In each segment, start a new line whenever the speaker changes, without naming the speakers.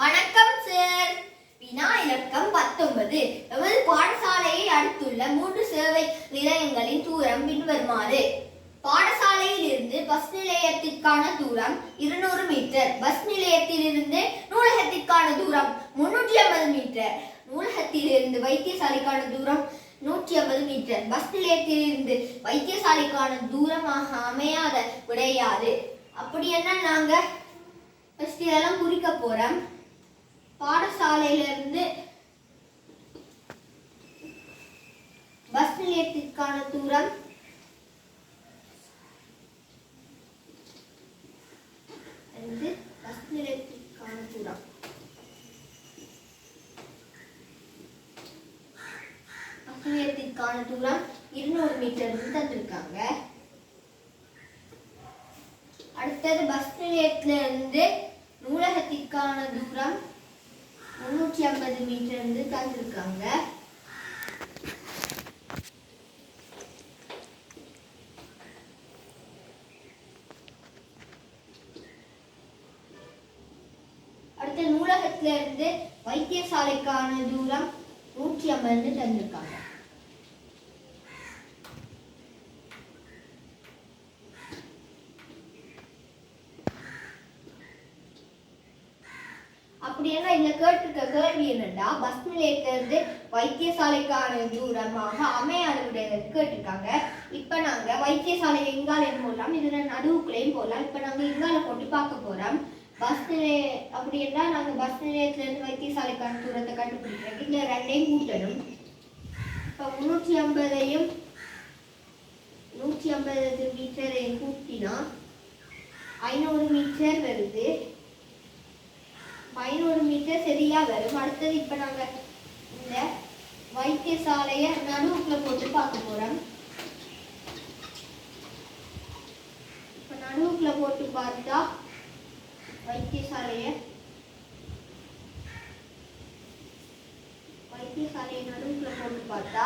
வணக்கம் சார். வினா இலக்கம் 19. எமது பாடசாலையை அடுத்துள்ள 3 சேவை நிலையங்களின் தூரம் பின்வருமாறு. பாடசாலையில் இருந்து பஸ் நிலையத்திற்கான தூரம் 200 மீட்டர். பஸ் நிலையத்திலிருந்து நூலகத்திற்கான தூரம் 350 மீட்டர். நூலகத்திலிருந்து வைத்தியசாலைக்கான தூரம் 150 மீட்டர். பஸ் நிலையத்திலிருந்து வைத்தியசாலைக்கான தூரமாக அமையாத விடையாது. அப்படி என்ன நாங்க ஃபர்ஸ்ட் இதெல்லாம் குறிக்க போறோம். பாடசாலையிலிருந்து பஸ் நிலையத்திற்கான தூரம் பஸ் நிலையத்திற்கான தூரம் பஸ் நிலையத்திற்கான தூரம் 200 மீட்டர் தந்திருக்காங்க. அடுத்தது பஸ் நிலையத்திலிருந்து நூலகத்திற்கான தூரம் 350 மீட்டர் தந்திருக்காங்க. அடுத்த நூலகத்திலிருந்து வைத்தியசாலைக்கான தூரம் 150 தந்திருக்காங்க. அப்படின்னா இதுல கேட்டிருக்க கேள்வி என்னன்னா, பஸ் நிலையத்திலிருந்து வைத்தியசாலைக்கான தூரமாக அமையாத விடைகள் கேட்டிருக்காங்க. இப்ப நாங்க வைத்தியசாலை எங்காலையும் போடலாம், இதுல நடுவுக்குள்ளையும் போடலாம். இப்ப நாங்க எங்கால போட்டு பார்க்க போறோம். பஸ் நிலைய அப்படின்னா நாங்க பஸ் நிலையத்திலிருந்து வைத்தியசாலைக்கான தூரத்தை கண்டுபிடிக்கிறோம். இதுல ரெண்டையும் கூட்டணும். இப்ப 350 மீட்டரையும் கூட்டினா 500 மீட்டர் வருது. 500 மீட்டர் சரியா வரும். அடுத்தது இப்ப நாங்க இந்த வைத்தியசாலைய நடுவுக்குள்ள போட்டு பார்க்க போறோம். இப்ப நடுவுக்குள்ள போட்டு பார்த்தா வைத்தியசாலைய நடுவுக்குள்ள போட்டு பார்த்தா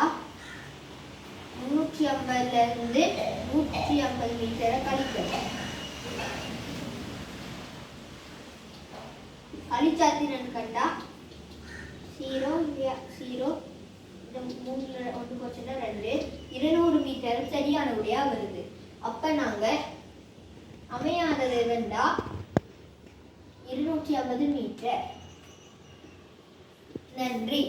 350 இருந்து 150 மீட்டரை கழிக்கணும். கழிச்சாத்தின்னு கண்டா 0 0 இந்த 3 1 போச்சுன்னா 2 200 மீட்டர் சரியான விடையா வருது. அப்ப நாங்க அமையாதது வேண்டா 250 மீட்டர். நன்றி.